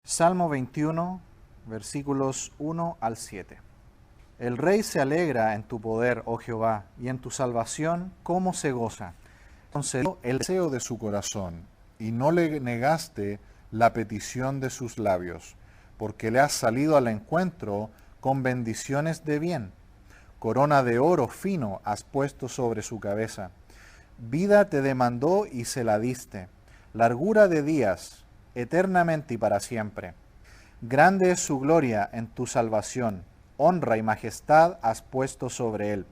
Salmo 21, versículos 1 al 7. El rey se alegra en tu poder, oh Jehová, y en tu salvación, ¿cómo se goza? Concedió el deseo de su corazón, y no le negaste la petición de sus labios, porque le has salido al encuentro con bendiciones de bien. Corona de oro fino has puesto sobre su cabeza. Vida te demandó y se la diste. Largura de días, eternamente y para siempre. Grande es su gloria en tu salvación. Honra y majestad has puesto sobre él,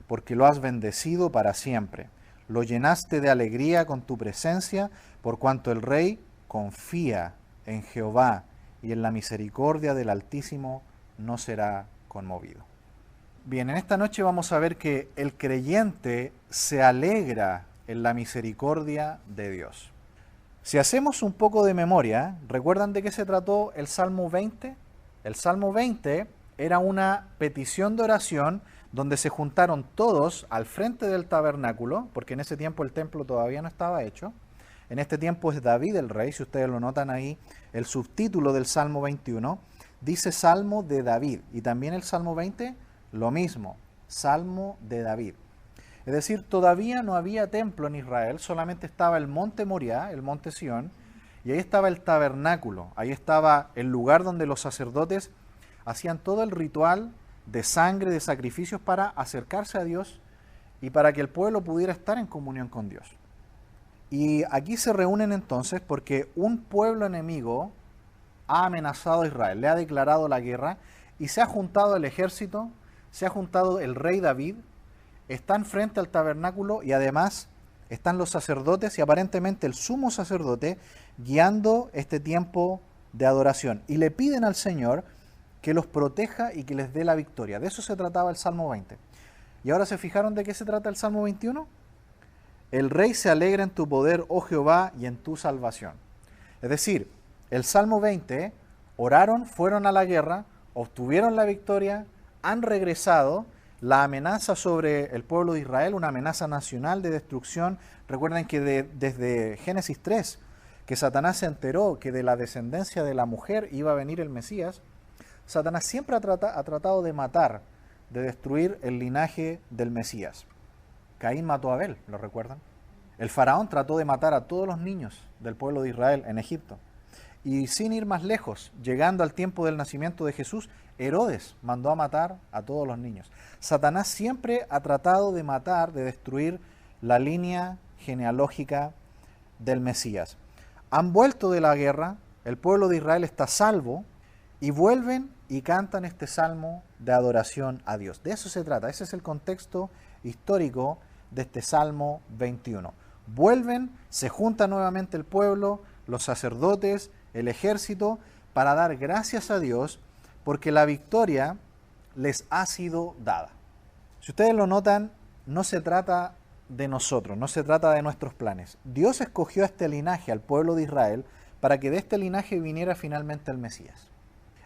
porque lo has bendecido para siempre. Lo llenaste de alegría con tu presencia, por cuanto el rey confía en Jehová, y en la misericordia del Altísimo no será conmovido. Bien, en esta noche vamos a ver que el creyente se alegra en la misericordia de Dios. Si hacemos un poco de memoria, ¿recuerdan de qué se trató el Salmo 20? El Salmo 20 era una petición de oración donde se juntaron todos al frente del tabernáculo, porque en ese tiempo el templo todavía no estaba hecho. En este tiempo es David el rey, si ustedes lo notan ahí, el subtítulo del Salmo 21 dice Salmo de David, y también el Salmo 20 lo mismo, Salmo de David. Es decir, todavía no había templo en Israel, solamente estaba el monte Moriah, el monte Sión, y ahí estaba el tabernáculo, ahí estaba el lugar donde los sacerdotes hacían todo el ritual de sangre, de sacrificios para acercarse a Dios y para que el pueblo pudiera estar en comunión con Dios. Y aquí se reúnen entonces porque un pueblo enemigo ha amenazado a Israel, le ha declarado la guerra y se ha juntado el ejército, se ha juntado el rey David, están frente al tabernáculo y además están los sacerdotes y aparentemente el sumo sacerdote guiando este tiempo de adoración. Y le piden al Señor que los proteja y que les dé la victoria. De eso se trataba el Salmo 20. ¿Y ahora se fijaron de qué se trata el Salmo 21? El rey se alegra en tu poder, oh Jehová, y en tu salvación. Es decir, el Salmo 20, oraron, fueron a la guerra, obtuvieron la victoria, han regresado. La amenaza sobre el pueblo de Israel, una amenaza nacional de destrucción. Recuerden que desde Génesis 3, que Satanás se enteró que de la descendencia de la mujer iba a venir el Mesías, Satanás siempre ha tratado de matar, de destruir el linaje del Mesías. Caín mató a Abel, ¿lo recuerdan? El faraón trató de matar a todos los niños del pueblo de Israel en Egipto. Y sin ir más lejos, llegando al tiempo del nacimiento de Jesús, Herodes mandó a matar a todos los niños. Satanás siempre ha tratado de matar, de destruir la línea genealógica del Mesías. Han vuelto de la guerra, el pueblo de Israel está salvo y vuelven y cantan este salmo de adoración a Dios. De eso se trata, ese es el contexto histórico de este Salmo 21. Vuelven, se junta nuevamente el pueblo, los sacerdotes, el ejército, para dar gracias a Dios porque la victoria les ha sido dada. Si ustedes lo notan, no se trata de nosotros, no se trata de nuestros planes. Dios escogió a este linaje, al pueblo de Israel, para que de este linaje viniera finalmente el Mesías.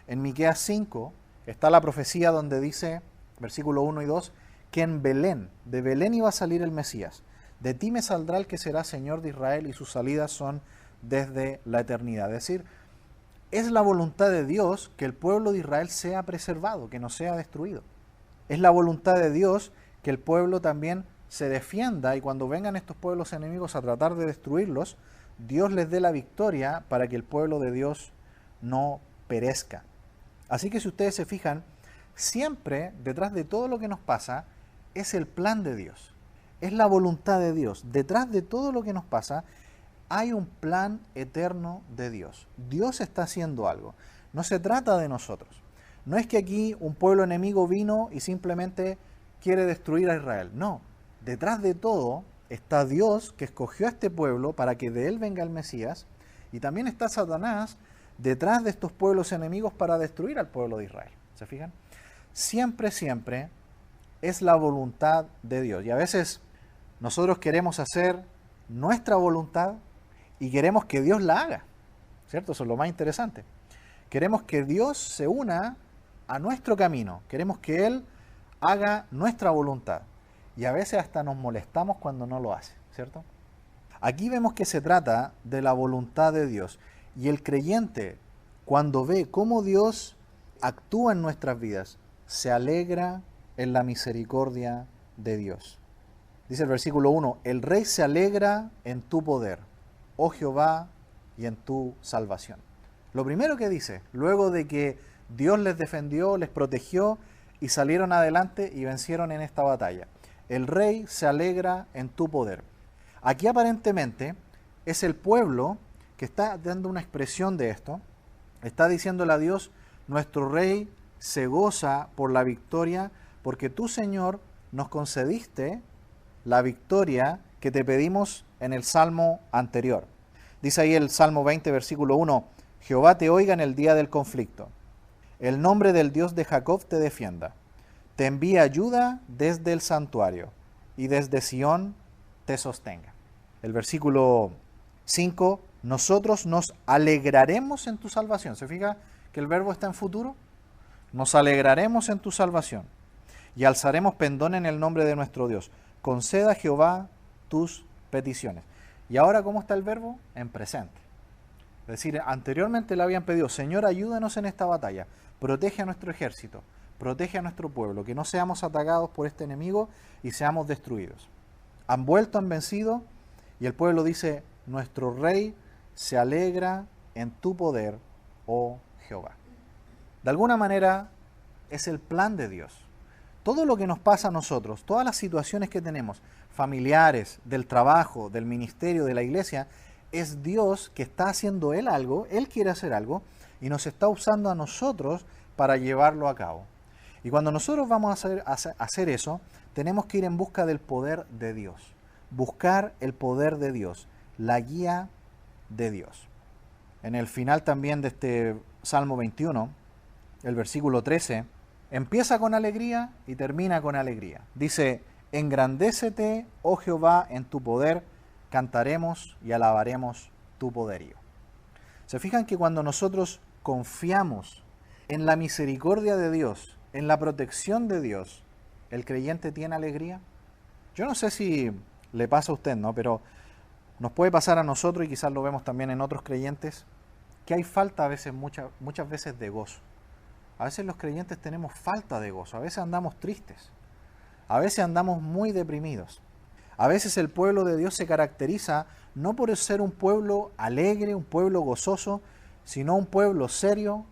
En Miqueas 5 está la profecía donde dice, versículo 1 y 2, que en Belén, de Belén iba a salir el Mesías. De ti me saldrá el que será Señor de Israel y sus salidas son desde la eternidad. Es decir, es la voluntad de Dios que el pueblo de Israel sea preservado, que no sea destruido. Es la voluntad de Dios que el pueblo también se defienda y cuando vengan estos pueblos enemigos a tratar de destruirlos, Dios les dé la victoria para que el pueblo de Dios no perezca. Así que si ustedes se fijan, siempre detrás de todo lo que nos pasa es el plan de Dios, es la voluntad de Dios. Detrás de todo lo que nos pasa hay un plan eterno de Dios. Dios está haciendo algo. No se trata de nosotros. No es que aquí un pueblo enemigo vino y simplemente quiere destruir a Israel. No. Detrás de todo está Dios que escogió a este pueblo para que de él venga el Mesías. Y también está Satanás detrás de estos pueblos enemigos para destruir al pueblo de Israel. ¿Se fijan? Siempre, siempre es la voluntad de Dios. Y a veces nosotros queremos hacer nuestra voluntad y queremos que Dios la haga, ¿cierto? Eso es lo más interesante. Queremos que Dios se una a nuestro camino, queremos que Él haga nuestra voluntad. Y a veces hasta nos molestamos cuando no lo hace, ¿cierto? Aquí vemos que se trata de la voluntad de Dios. Y el creyente, cuando ve cómo Dios actúa en nuestras vidas, se alegra en la misericordia de Dios. Dice el versículo 1, el rey se alegra en tu poder, oh Jehová, y en tu salvación. Lo primero que dice, luego de que Dios les defendió, les protegió y salieron adelante y vencieron en esta batalla. El rey se alegra en tu poder. Aquí aparentemente es el pueblo que está dando una expresión de esto. Está diciéndole a Dios, nuestro rey se goza por la victoria porque tú, Señor, nos concediste la victoria que te pedimos en el Salmo anterior. Dice ahí el Salmo 20, versículo 1, Jehová te oiga en el día del conflicto. El nombre del Dios de Jacob te defienda. Te envía ayuda desde el santuario y desde Sión te sostenga. El versículo 5, nosotros nos alegraremos en tu salvación. ¿Se fija que el verbo está en futuro? Nos alegraremos en tu salvación y alzaremos pendón en el nombre de nuestro Dios. Conceda Jehová tus peticiones. ¿Y ahora cómo está el verbo? En presente. Es decir, anteriormente le habían pedido, Señor, ayúdanos en esta batalla, protege a nuestro ejército, protege a nuestro pueblo, que no seamos atacados por este enemigo y seamos destruidos. Han vuelto, han vencido, y el pueblo dice, nuestro rey se alegra en tu poder, oh Jehová. De alguna manera, es el plan de Dios. Todo lo que nos pasa a nosotros, todas las situaciones que tenemos, familiares, del trabajo, del ministerio, de la iglesia, es Dios que está haciendo Él algo, Él quiere hacer algo, y nos está usando a nosotros para llevarlo a cabo. Y cuando nosotros vamos a hacer eso, tenemos que ir en busca del poder de Dios. Buscar el poder de Dios, la guía de Dios. En el final también de este Salmo 21, el versículo 13, empieza con alegría y termina con alegría. Dice, engrandécete, oh Jehová, en tu poder, cantaremos y alabaremos tu poderío. ¿Se fijan que cuando nosotros confiamos en la misericordia de Dios, en la protección de Dios, el creyente tiene alegría? Yo no sé si le pasa a usted, ¿no? Pero nos puede pasar a nosotros, y quizás lo vemos también en otros creyentes, que hay falta a veces, muchas veces de gozo. A veces los creyentes tenemos falta de gozo, a veces andamos tristes, a veces andamos muy deprimidos. A veces el pueblo de Dios se caracteriza no por ser un pueblo alegre, un pueblo gozoso, sino un pueblo serio,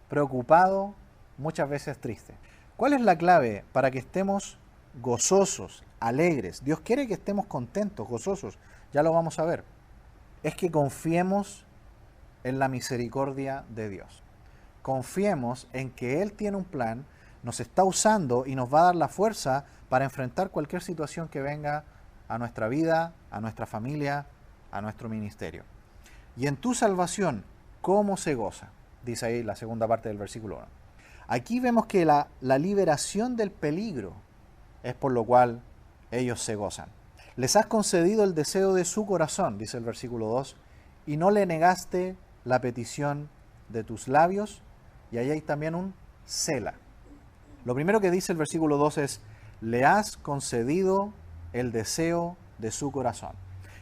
preocupado, muchas veces triste. ¿Cuál es la clave para que estemos gozosos, alegres? Dios quiere que estemos contentos, gozosos, ya lo vamos a ver. Es que confiemos en la misericordia de Dios. Confiemos en que Él tiene un plan, nos está usando y nos va a dar la fuerza para enfrentar cualquier situación que venga a nuestra vida, a nuestra familia, a nuestro ministerio. Y en tu salvación, ¿cómo se goza? Dice ahí la segunda parte del versículo 1. Aquí vemos que la liberación del peligro es por lo cual ellos se gozan. Les has concedido el deseo de su corazón, dice el versículo 2, y no le negaste la petición de tus labios, y ahí hay también un Sela. Lo primero que dice el versículo 2 es, le has concedido el deseo de su corazón.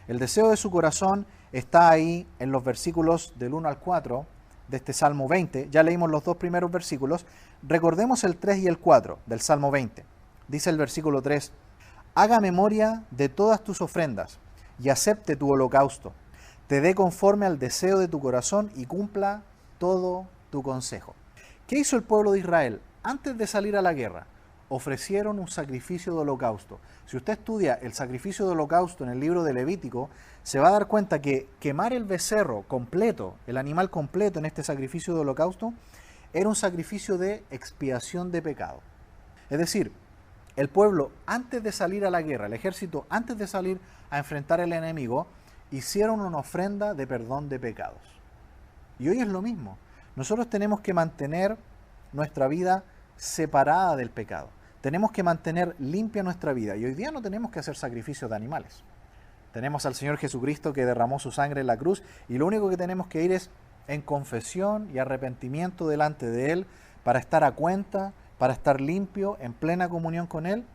El deseo de su corazón está ahí en los versículos del 1 al 4 de este Salmo 20. Ya leímos los dos primeros versículos. Recordemos el 3 y el 4 del Salmo 20. Dice el versículo 3, haga memoria de todas tus ofrendas y acepte tu holocausto. Te dé conforme al deseo de tu corazón y cumpla todo tu consejo. ¿Qué hizo el pueblo de Israel? Antes de salir a la guerra, ofrecieron un sacrificio de holocausto. Si usted estudia el sacrificio de holocausto en el libro de Levítico, se va a dar cuenta que quemar el becerro completo, el animal completo en este sacrificio de holocausto, era un sacrificio de expiación de pecado. Es decir, el pueblo antes de salir a la guerra, el ejército antes de salir a enfrentar al enemigo, hicieron una ofrenda de perdón de pecados. Y hoy es lo mismo. Nosotros tenemos que mantener nuestra vida separada del pecado. Tenemos que mantener limpia nuestra vida. Y hoy día no tenemos que hacer sacrificios de animales. Tenemos al Señor Jesucristo que derramó su sangre en la cruz y lo único que tenemos que ir es en confesión y arrepentimiento delante de Él para estar a cuenta, para estar limpio, en plena comunión con Él.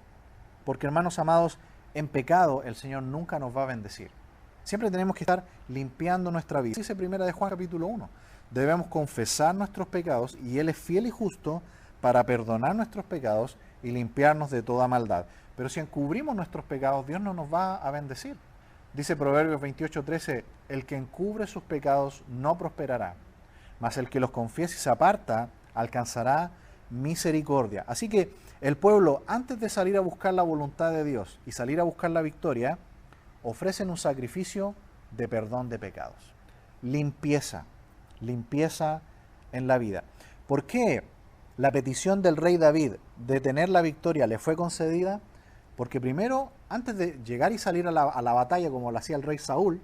Porque, hermanos amados, en pecado el Señor nunca nos va a bendecir. Siempre tenemos que estar limpiando nuestra vida. Dice 1 de Juan capítulo 1. debemos confesar nuestros pecados y Él es fiel y justo para perdonar nuestros pecados y limpiarnos de toda maldad. Pero si encubrimos nuestros pecados, Dios no nos va a bendecir. Dice Proverbios 28:13, el que encubre sus pecados no prosperará, mas el que los confiese y se aparta alcanzará misericordia. Así que el pueblo, antes de salir a buscar la voluntad de Dios y salir a buscar la victoria, ofrecen un sacrificio de perdón de pecados. Limpieza en la vida. ¿Por qué la petición del rey David de tener la victoria le fue concedida? Porque primero, antes de llegar y salir a la batalla como lo hacía el rey Saúl,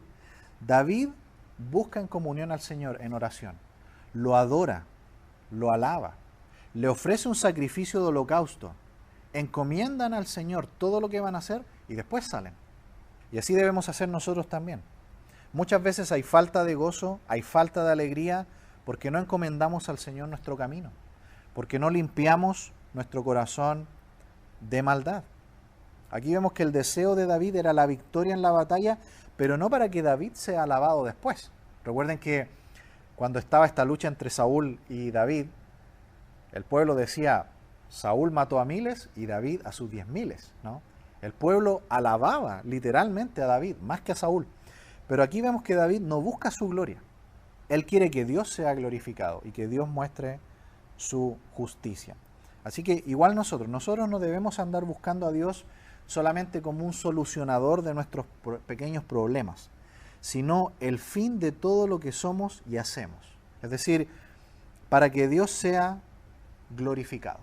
David busca en comunión al Señor en oración, lo adora, lo alaba, le ofrece un sacrificio de holocausto, encomiendan al Señor todo lo que van a hacer y después salen. Y así debemos hacer nosotros también. Muchas veces hay falta de gozo, hay falta de alegría, porque no encomendamos al Señor nuestro camino, porque no limpiamos nuestro corazón de maldad. Aquí vemos que el deseo de David era la victoria en la batalla, pero no para que David sea alabado después. Recuerden que cuando estaba esta lucha entre Saúl y David, el pueblo decía, Saúl mató a miles y David a sus 10.000, ¿no? El pueblo alababa literalmente a David, más que a Saúl. Pero aquí vemos que David no busca su gloria. Él quiere que Dios sea glorificado y que Dios muestre su justicia. Así que igual nosotros no debemos andar buscando a Dios solamente como un solucionador de nuestros pequeños problemas, sino el fin de todo lo que somos y hacemos. Es decir, para que Dios sea glorificado.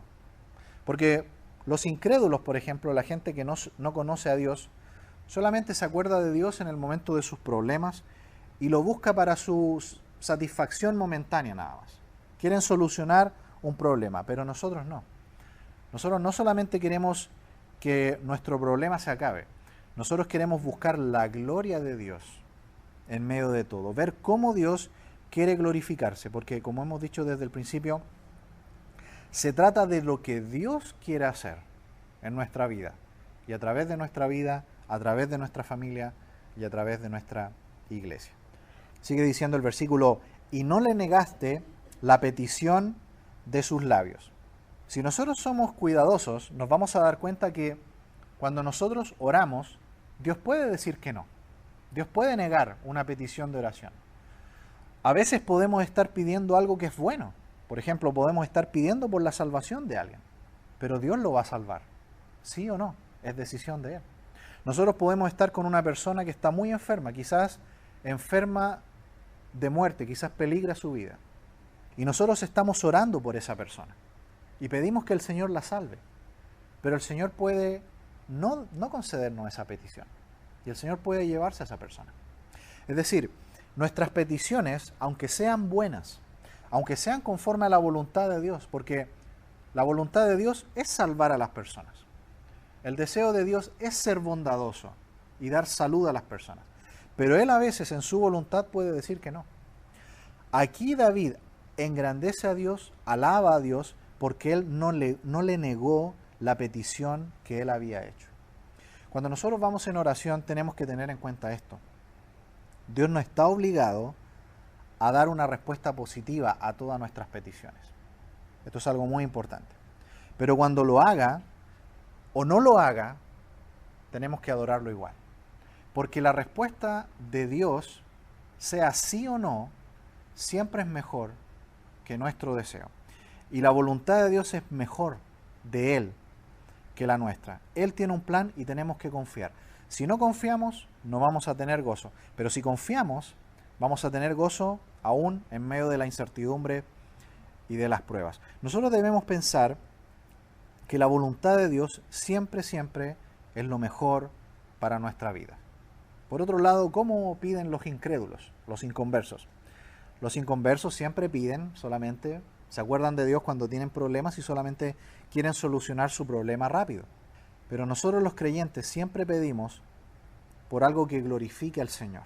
Porque los incrédulos, por ejemplo, la gente que no conoce a Dios, solamente se acuerda de Dios en el momento de sus problemas y lo busca para su satisfacción momentánea nada más. Quieren solucionar un problema, pero nosotros no. Nosotros no solamente queremos que nuestro problema se acabe, nosotros queremos buscar la gloria de Dios en medio de todo, ver cómo Dios quiere glorificarse, porque como hemos dicho desde el principio, se trata de lo que Dios quiere hacer en nuestra vida, y a través de nuestra vida, a través de nuestra familia y a través de nuestra iglesia. Sigue diciendo el versículo, y no le negaste la petición de sus labios. Si nosotros somos cuidadosos, nos vamos a dar cuenta que cuando nosotros oramos, Dios puede decir que no. Dios puede negar una petición de oración. A veces podemos estar pidiendo algo que es bueno. Por ejemplo, podemos estar pidiendo por la salvación de alguien. Pero Dios lo va a salvar. ¿Sí o no? Es decisión de Él. Nosotros podemos estar con una persona que está muy enferma, quizás enferma de muerte, quizás peligra su vida. Y nosotros estamos orando por esa persona. Y pedimos que el Señor la salve. Pero el Señor puede no concedernos esa petición. Y el Señor puede llevarse a esa persona. Es decir, nuestras peticiones, aunque sean buenas, aunque sean conforme a la voluntad de Dios, porque la voluntad de Dios es salvar a las personas. El deseo de Dios es ser bondadoso y dar salud a las personas. Pero Él a veces en su voluntad puede decir que no. Aquí David engrandece a Dios, alaba a Dios, porque Él no le negó la petición que Él había hecho. Cuando nosotros vamos en oración tenemos que tener en cuenta esto. Dios no está obligado a dar una respuesta positiva a todas nuestras peticiones. Esto es algo muy importante. Pero cuando lo haga o no lo haga, tenemos que adorarlo igual. Porque la respuesta de Dios, sea sí o no, siempre es mejor que nuestro deseo. Y la voluntad de Dios es mejor de Él que la nuestra. Él tiene un plan y tenemos que confiar. Si no confiamos, no vamos a tener gozo. Pero si confiamos, vamos a tener gozo aún en medio de la incertidumbre y de las pruebas. Nosotros debemos pensar que la voluntad de Dios siempre es lo mejor para nuestra vida. Por otro lado, ¿cómo piden los incrédulos, los inconversos? Los inconversos siempre piden solamente, se acuerdan de Dios cuando tienen problemas y solamente quieren solucionar su problema rápido. Pero nosotros los creyentes siempre pedimos por algo que glorifique al Señor.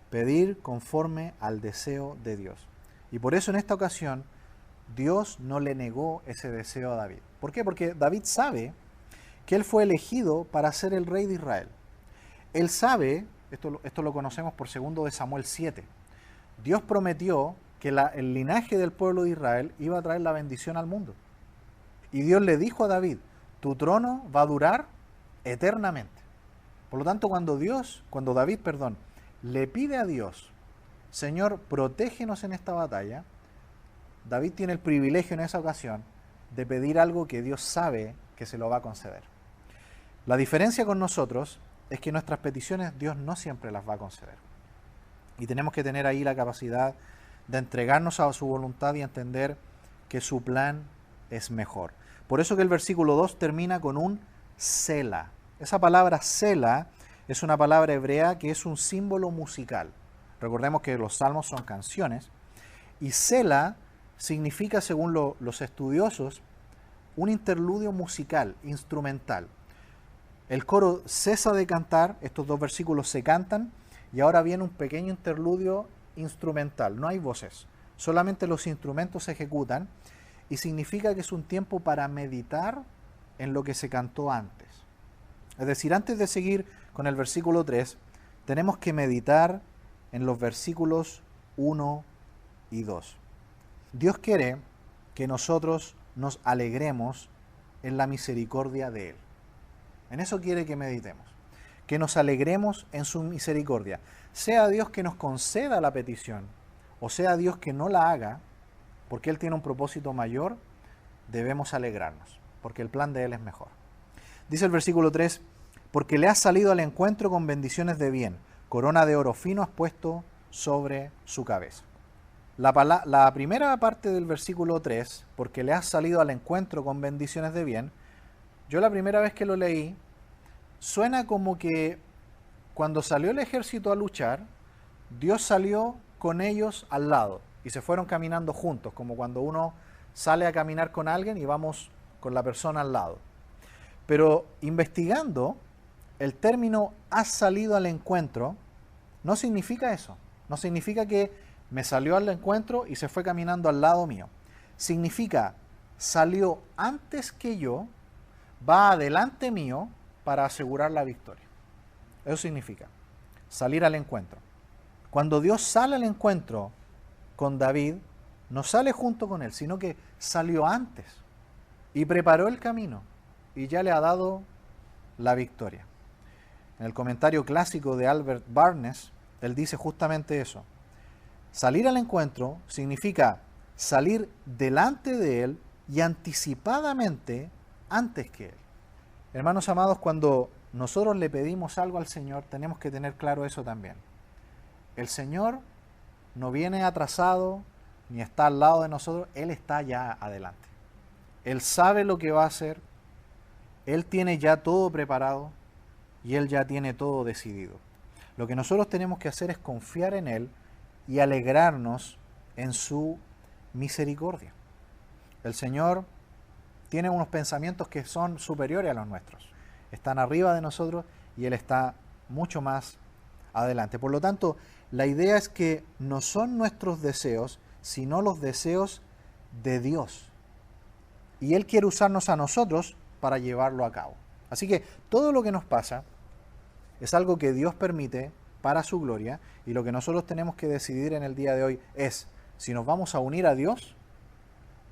Pedir conforme al deseo de Dios. Y por eso en esta ocasión Dios no le negó ese deseo a David. ¿Por qué? Porque David sabe que él fue elegido para ser el rey de Israel. Él sabe, esto lo conocemos por 2 de Samuel 7. Dios prometió que el linaje del pueblo de Israel iba a traer la bendición al mundo. Y Dios le dijo a David, tu trono va a durar eternamente. Por lo tanto, cuando David le pide a Dios, Señor, protégenos en esta batalla, David tiene el privilegio en esa ocasión de pedir algo que Dios sabe que se lo va a conceder. La diferencia con nosotros es que nuestras peticiones Dios no siempre las va a conceder. Y tenemos que tener ahí la capacidad de entregarnos a su voluntad y entender que su plan es mejor. Por eso que el versículo 2 termina con un Sela. Esa palabra Sela es una palabra hebrea que es un símbolo musical. Recordemos que los salmos son canciones. Y Sela significa, según los estudiosos, un interludio musical, instrumental. El coro cesa de cantar, estos dos versículos se cantan, y ahora viene un pequeño interludio instrumental. No hay voces, solamente los instrumentos se ejecutan, y significa que es un tiempo para meditar en lo que se cantó antes. Es decir, antes de seguir con el versículo 3, tenemos que meditar en los versículos 1 y 2. Dios quiere que nosotros nos alegremos en la misericordia de Él. En eso quiere que meditemos, que nos alegremos en su misericordia. Sea Dios que nos conceda la petición, o sea Dios que no la haga, porque Él tiene un propósito mayor, debemos alegrarnos, porque el plan de Él es mejor. Dice el versículo 3, porque le has salido al encuentro con bendiciones de bien, corona de oro fino has puesto sobre su cabeza. La primera parte del versículo 3, porque le has salido al encuentro con bendiciones de bien, yo la primera vez que lo leí, suena como que cuando salió el ejército a luchar, Dios salió con ellos al lado y se fueron caminando juntos, como cuando uno sale a caminar con alguien y vamos con la persona al lado. Pero investigando, el término has salido al encuentro no significa eso, no significa que me salió al encuentro y se fue caminando al lado mío. Significa salió antes que yo, va adelante mío para asegurar la victoria. Eso significa salir al encuentro. Cuando Dios sale al encuentro con David, no sale junto con él, sino que salió antes y preparó el camino y ya le ha dado la victoria. En el comentario clásico de Albert Barnes, él dice justamente eso. Salir al encuentro significa salir delante de él y anticipadamente antes que él. Hermanos amados, cuando nosotros le pedimos algo al Señor, tenemos que tener claro eso también. El Señor no viene atrasado ni está al lado de nosotros, Él está ya adelante. Él sabe lo que va a hacer, Él tiene ya todo preparado y Él ya tiene todo decidido. Lo que nosotros tenemos que hacer es confiar en Él y alegrarnos en su misericordia. El Señor tiene unos pensamientos que son superiores a los nuestros. Están arriba de nosotros y Él está mucho más adelante. Por lo tanto, la idea es que no son nuestros deseos, sino los deseos de Dios. Y Él quiere usarnos a nosotros para llevarlo a cabo. Así que todo lo que nos pasa es algo que Dios permite para su gloria, y lo que nosotros tenemos que decidir en el día de hoy es si nos vamos a unir a Dios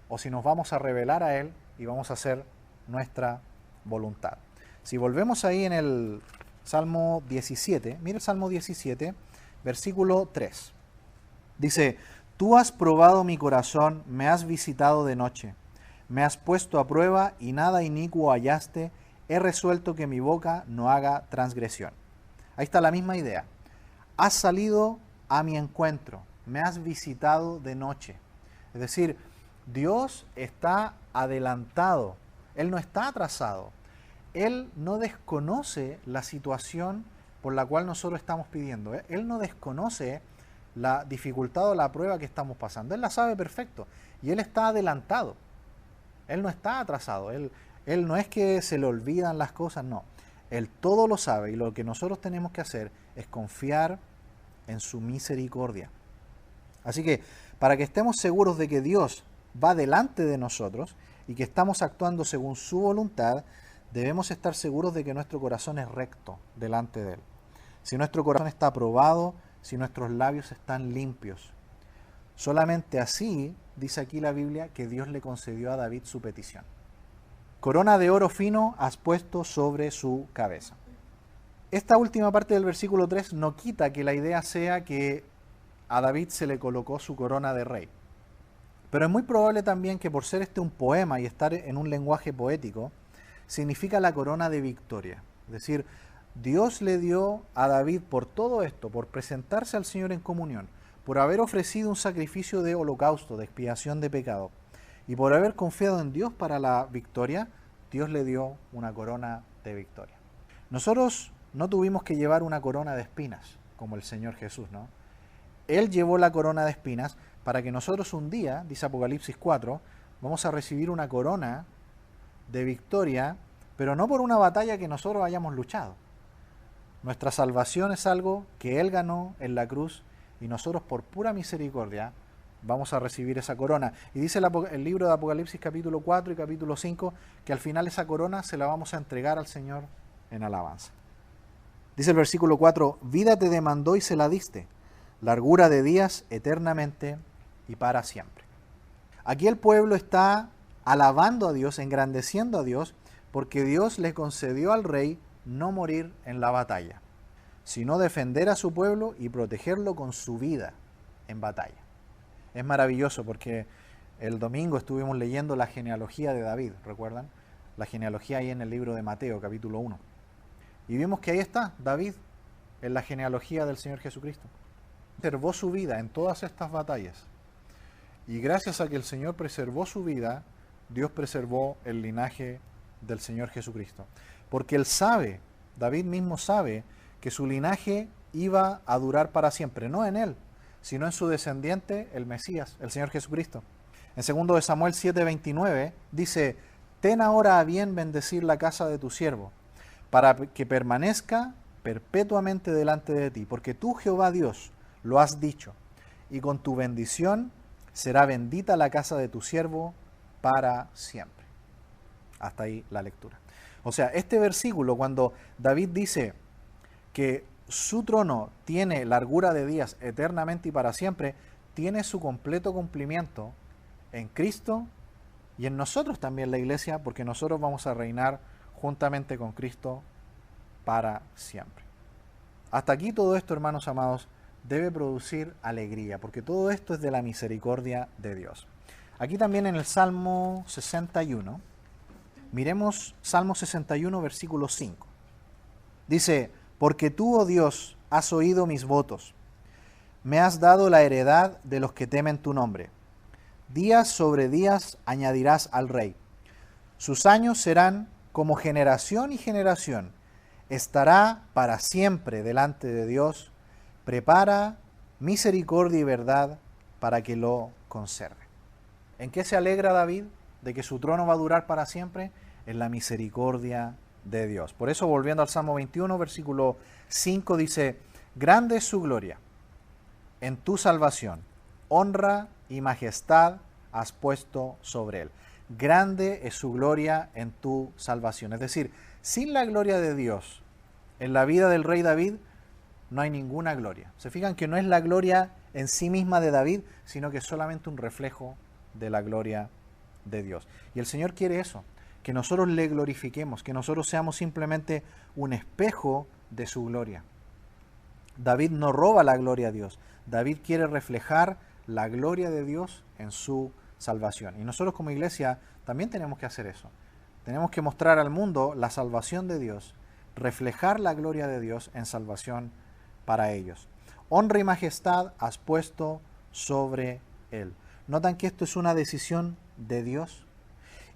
o si nos vamos a rebelar a Él y vamos a hacer nuestra voluntad. Si volvemos ahí en el Salmo 17, mire el Salmo 17, versículo 3. Dice, tú has probado mi corazón, me has visitado de noche, me has puesto a prueba y nada inicuo hallaste, he resuelto que mi boca no haga transgresión. Ahí está la misma idea. Has salido a mi encuentro, me has visitado de noche. Es decir, Dios está adelantado, Él no está atrasado. Él no desconoce la situación por la cual nosotros estamos pidiendo. Él no desconoce la dificultad o la prueba que estamos pasando. Él la sabe perfecto y Él está adelantado. Él no está atrasado. Él no es que se le olvidan las cosas, no. Él todo lo sabe y lo que nosotros tenemos que hacer es confiar en su misericordia. Así que para que estemos seguros de que Dios va delante de nosotros y que estamos actuando según su voluntad, debemos estar seguros de que nuestro corazón es recto delante de Él. Si nuestro corazón está aprobado, si nuestros labios están limpios, Solamente así, dice aquí la Biblia, que Dios le concedió a David su petición. Corona de oro fino has puesto sobre su cabeza. Esta última parte del versículo 3 no quita que la idea sea que a David se le colocó su corona de rey. Pero es muy probable también que por ser este un poema y estar en un lenguaje poético, significa la corona de victoria. Es decir, Dios le dio a David por todo esto, por presentarse al Señor en comunión, por haber ofrecido un sacrificio de holocausto, de expiación de pecado, y por haber confiado en Dios para la victoria, Dios le dio una corona de victoria. Nosotros no tuvimos que llevar una corona de espinas, como el Señor Jesús, ¿no? Él llevó la corona de espinas para que nosotros un día, dice Apocalipsis 4, vamos a recibir una corona de victoria, pero no por una batalla que nosotros hayamos luchado. Nuestra salvación es algo que Él ganó en la cruz y nosotros por pura misericordia vamos a recibir esa corona. Y dice el libro de Apocalipsis capítulo 4 y capítulo 5 que al final esa corona se la vamos a entregar al Señor en alabanza. Dice el versículo 4, vida te demandó y se la diste, largura de días eternamente y para siempre. Aquí el pueblo está alabando a Dios, engrandeciendo a Dios, porque Dios le concedió al rey no morir en la batalla, sino defender a su pueblo y protegerlo con su vida en batalla. Es maravilloso porque el domingo estuvimos leyendo la genealogía de David, ¿recuerdan? La genealogía ahí en el libro de Mateo, capítulo 1. Y vimos que ahí está David en la genealogía del Señor Jesucristo. Preservó su vida en todas estas batallas. Y gracias a que el Señor preservó su vida, Dios preservó el linaje del Señor Jesucristo. Porque Él sabe, David mismo sabe, que su linaje iba a durar para siempre. No en Él, sino en su descendiente, el Mesías, el Señor Jesucristo. En 2 de Samuel 7:29 dice, ten ahora a bien bendecir la casa de tu siervo, para que permanezca perpetuamente delante de ti, porque tú, Jehová Dios, lo has dicho, y con tu bendición será bendita la casa de tu siervo para siempre. Hasta ahí la lectura. O sea, este versículo, cuando David dice que su trono tiene largura de días eternamente y para siempre, tiene su completo cumplimiento en Cristo y en nosotros también, la iglesia, porque nosotros vamos a reinar juntamente con Cristo para siempre. Hasta aquí todo esto, hermanos amados, debe producir alegría, porque todo esto es de la misericordia de Dios. Aquí también en el Salmo 61, miremos Salmo 61, versículo 5. Dice, porque tú, oh Dios, has oído mis votos, me has dado la heredad de los que temen tu nombre. Días sobre días añadirás al rey. Sus años serán como generación y generación. Estará para siempre delante de Dios. Prepara misericordia y verdad para que lo conserve. ¿En qué se alegra David de que su trono va a durar para siempre? En la misericordia de Dios. Por eso, volviendo al Salmo 21, versículo 5, dice, grande es su gloria en tu salvación, honra y majestad has puesto sobre él. Grande es su gloria en tu salvación. Es decir, sin la gloria de Dios en la vida del rey David, no hay ninguna gloria. Se fijan que no es la gloria en sí misma de David, sino que es solamente un reflejo de la gloria de Dios. Y el Señor quiere eso, que nosotros le glorifiquemos, que nosotros seamos simplemente un espejo de su gloria. David no roba la gloria a Dios. David quiere reflejar la gloria de Dios en su salvación. Y nosotros como iglesia también tenemos que hacer eso. Tenemos que mostrar al mundo la salvación de Dios, reflejar la gloria de Dios en salvación para ellos. Honra y majestad has puesto sobre él. ¿Notan que esto es una decisión de Dios?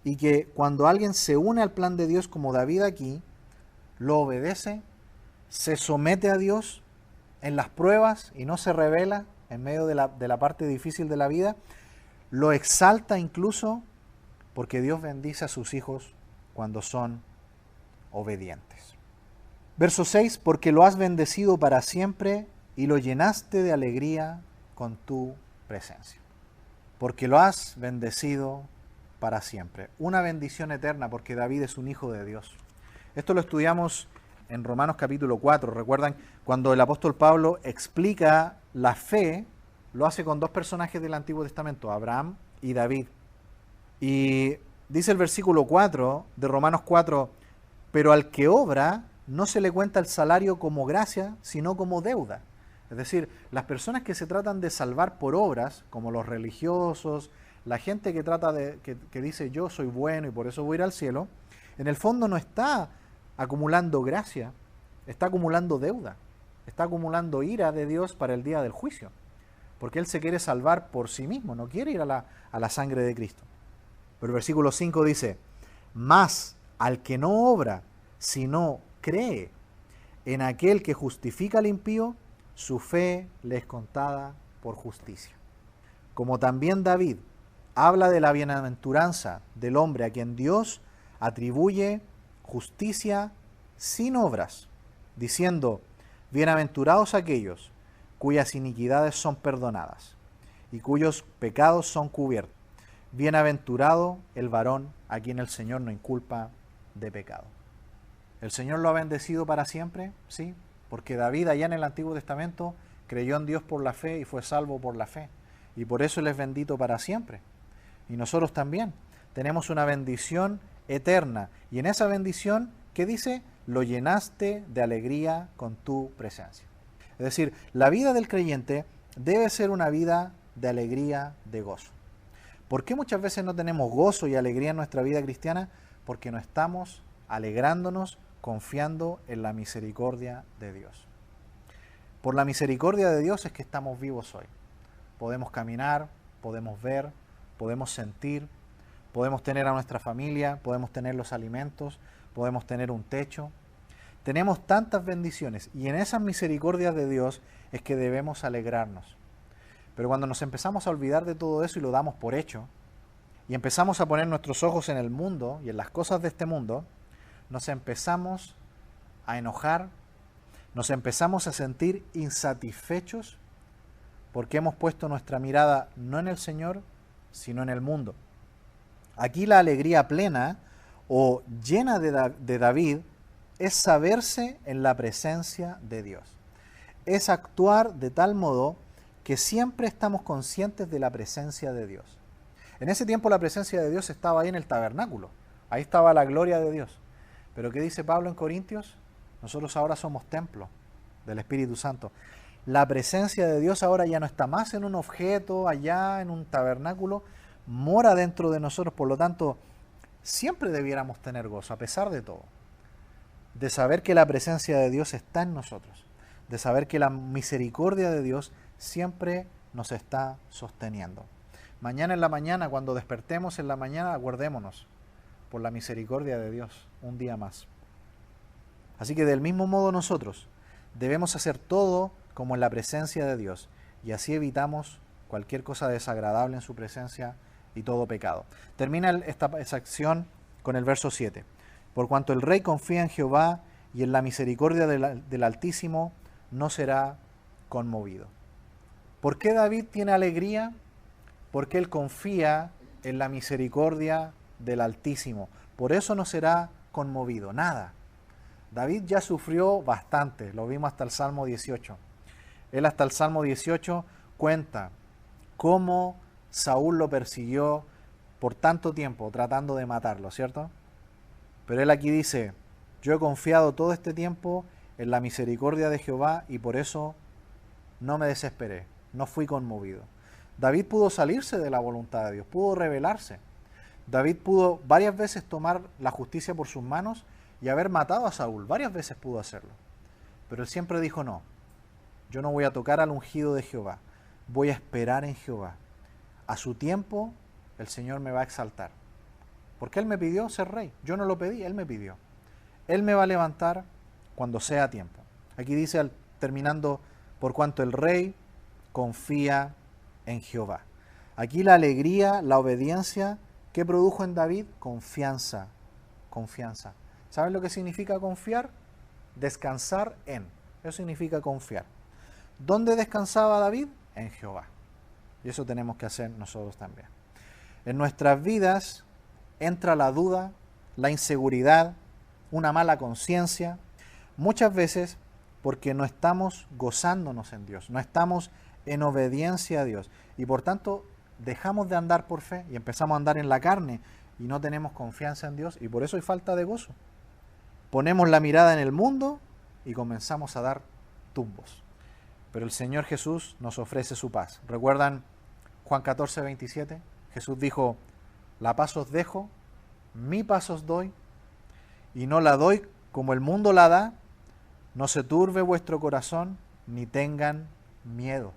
Y que cuando alguien se une al plan de Dios como David aquí, lo obedece, se somete a Dios en las pruebas y no se rebela en medio de la parte difícil de la vida, lo exalta incluso porque Dios bendice a sus hijos cuando son obedientes. Verso 6, porque lo has bendecido para siempre y lo llenaste de alegría con tu presencia. Porque lo has bendecido para siempre. Una bendición eterna porque David es un hijo de Dios. Esto lo estudiamos en Romanos capítulo 4. Recuerdan cuando el apóstol Pablo explica la fe lo hace con dos personajes del Antiguo Testamento, Abraham y David. Y dice el versículo 4 de Romanos 4, pero al que obra no se le cuenta el salario como gracia, sino como deuda. Es decir, las personas que se tratan de salvar por obras, como los religiosos, la gente que que dice yo soy bueno y por eso voy a ir al cielo, en el fondo no está acumulando gracia, está acumulando deuda, está acumulando ira de Dios para el día del juicio, porque Él se quiere salvar por sí mismo, no quiere ir a la sangre de Cristo. Pero el versículo 5 dice, mas al que no obra, sino cree en aquel que justifica al impío, su fe le es contada por justicia. Como también David habla de la bienaventuranza del hombre a quien Dios atribuye justicia sin obras, diciendo, bienaventurados aquellos cuyas iniquidades son perdonadas y cuyos pecados son cubiertos. Bienaventurado el varón a quien el Señor no inculpa de pecado. ¿El Señor lo ha bendecido para siempre? Sí, porque David allá en el Antiguo Testamento creyó en Dios por la fe y fue salvo por la fe. Y por eso Él es bendito para siempre. Y nosotros también tenemos una bendición eterna. Y en esa bendición, ¿qué dice? Lo llenaste de alegría con tu presencia. Es decir, la vida del creyente debe ser una vida de alegría, de gozo. ¿Por qué muchas veces no tenemos gozo y alegría en nuestra vida cristiana? Porque no estamos alegrándonos, confiando en la misericordia de Dios. Por la misericordia de Dios es que estamos vivos hoy. Podemos caminar, podemos ver, podemos sentir, podemos tener a nuestra familia, podemos tener los alimentos, podemos tener un techo. Tenemos tantas bendiciones y en esas misericordias de Dios es que debemos alegrarnos. Pero cuando nos empezamos a olvidar de todo eso y lo damos por hecho, y empezamos a poner nuestros ojos en el mundo y en las cosas de este mundo, nos empezamos a enojar, nos empezamos a sentir insatisfechos porque hemos puesto nuestra mirada no en el Señor, sino en el mundo. Aquí la alegría plena o llena de David es saberse en la presencia de Dios. Es actuar de tal modo que siempre estamos conscientes de la presencia de Dios. En ese tiempo la presencia de Dios estaba ahí en el tabernáculo. Ahí estaba la gloria de Dios. Pero ¿qué dice Pablo en Corintios? Nosotros ahora somos templo del Espíritu Santo. La presencia de Dios ahora ya no está más en un objeto, allá en un tabernáculo, mora dentro de nosotros. Por lo tanto, siempre debiéramos tener gozo, a pesar de todo, de saber que la presencia de Dios está en nosotros, de saber que la misericordia de Dios siempre nos está sosteniendo. Mañana en la mañana, cuando despertemos en la mañana, acuerdémonos por la misericordia de Dios, un día más. Así que del mismo modo nosotros debemos hacer todo como en la presencia de Dios y así evitamos cualquier cosa desagradable en su presencia y todo pecado. Termina esta sección con el verso 7. Por cuanto el rey confía en Jehová y en la misericordia del Altísimo, no será conmovido. ¿Por qué David tiene alegría? Porque él confía en la misericordia del Altísimo. Por eso no será conmovido, nada. David ya sufrió bastante, lo vimos hasta el Salmo 18. Él hasta el Salmo 18 cuenta cómo Saúl lo persiguió por tanto tiempo tratando de matarlo, ¿cierto? Pero él aquí dice, yo he confiado todo este tiempo en la misericordia de Jehová y por eso no me desesperé, no fui conmovido. David pudo salirse de la voluntad de Dios, pudo rebelarse. David pudo varias veces tomar la justicia por sus manos y haber matado a Saúl, varias veces pudo hacerlo. Pero él siempre dijo no, yo no voy a tocar al ungido de Jehová, voy a esperar en Jehová. A su tiempo el Señor me va a exaltar. Porque Él me pidió ser rey, yo no lo pedí, Él me pidió. Él me va a levantar cuando sea tiempo. Aquí dice, terminando, por cuanto el rey confía en Jehová. Aquí la alegría, la obediencia, ¿qué produjo en David? Confianza, confianza. ¿Saben lo que significa confiar? Descansar en. Eso significa confiar. ¿Dónde descansaba David? En Jehová. Y eso tenemos que hacer nosotros también. En nuestras vidas entra la duda, la inseguridad, una mala conciencia, muchas veces porque no estamos gozándonos en Dios, no estamos en obediencia a Dios. Y por tanto, dejamos de andar por fe y empezamos a andar en la carne y no tenemos confianza en Dios y por eso hay falta de gozo. Ponemos la mirada en el mundo y comenzamos a dar tumbos. Pero el Señor Jesús nos ofrece su paz. ¿Recuerdan Juan 14, 27? Jesús dijo, la paz os dejo, mi paz os doy, y no la doy como el mundo la da, no se turbe vuestro corazón, ni tengan miedo.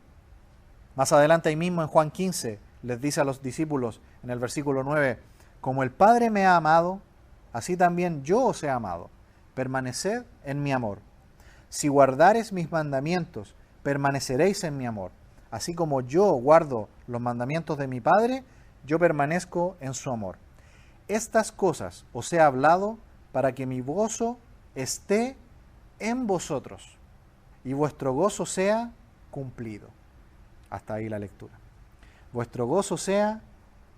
Más adelante ahí mismo en Juan 15, les dice a los discípulos en el versículo 9, como el Padre me ha amado, así también yo os he amado. Permaneced en mi amor. Si guardareis mis mandamientos, permaneceréis en mi amor. Así como yo guardo los mandamientos de mi Padre, yo permanezco en su amor. Estas cosas os he hablado para que mi gozo esté en vosotros y vuestro gozo sea cumplido. Hasta ahí la lectura. Vuestro gozo sea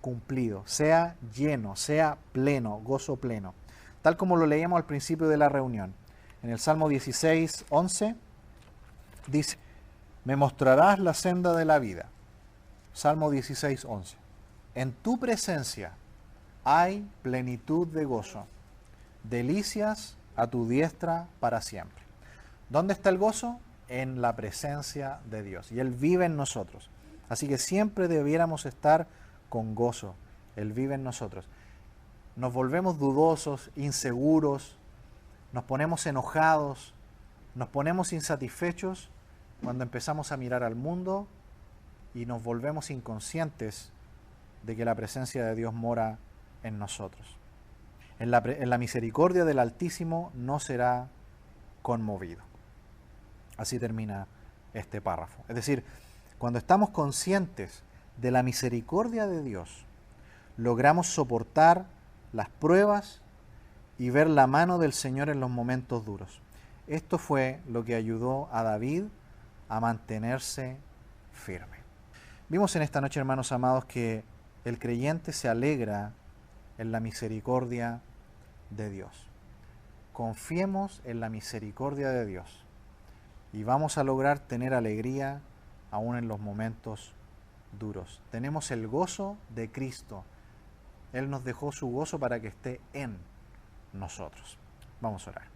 cumplido, sea lleno, sea pleno, gozo pleno. Tal como lo leíamos al principio de la reunión. En el Salmo 16, 11, dice, me mostrarás la senda de la vida. Salmo 16, 11. En tu presencia hay plenitud de gozo, delicias a tu diestra para siempre. ¿Dónde está el gozo? En la presencia de Dios. Y Él vive en nosotros. Así que siempre debiéramos estar con gozo. Él vive en nosotros. Nos volvemos dudosos, inseguros, nos ponemos enojados, nos ponemos insatisfechos cuando empezamos a mirar al mundo y nos volvemos inconscientes de que la presencia de Dios mora en nosotros. En la misericordia del Altísimo no será conmovido. Así termina este párrafo. Es decir, cuando estamos conscientes de la misericordia de Dios, logramos soportar las pruebas y ver la mano del Señor en los momentos duros. Esto fue lo que ayudó a David a mantenerse firme. Vimos en esta noche, hermanos amados, que el creyente se alegra en la misericordia de Dios. Confiemos en la misericordia de Dios y vamos a lograr tener alegría aún en los momentos duros. Tenemos el gozo de Cristo. Él nos dejó su gozo para que esté en nosotros. Vamos a orar.